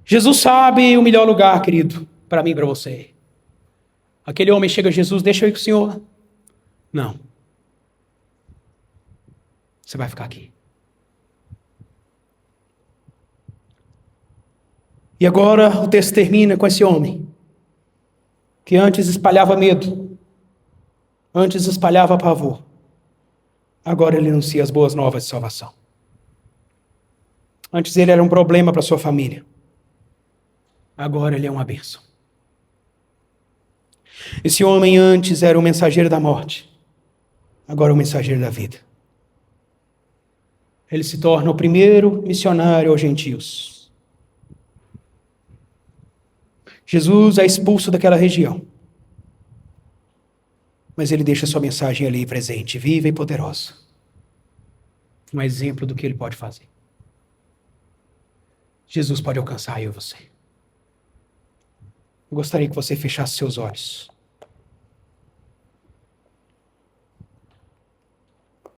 Jesus sabe o melhor lugar, querido, para mim e para você. Aquele homem chega a Jesus, deixa eu ir com o Senhor. Não. Você vai ficar aqui. E agora o texto termina com esse homem, que antes espalhava medo, antes espalhava pavor, agora ele anuncia as boas novas de salvação. Antes ele era um problema para sua família, agora ele é uma bênção. Esse homem antes era o mensageiro da morte, agora é o mensageiro da vida. Ele se torna o primeiro missionário aos gentios. Jesus é expulso daquela região, mas ele deixa sua mensagem ali presente, viva e poderosa. Um exemplo do que ele pode fazer. Jesus pode alcançar eu e você. Eu gostaria que você fechasse seus olhos.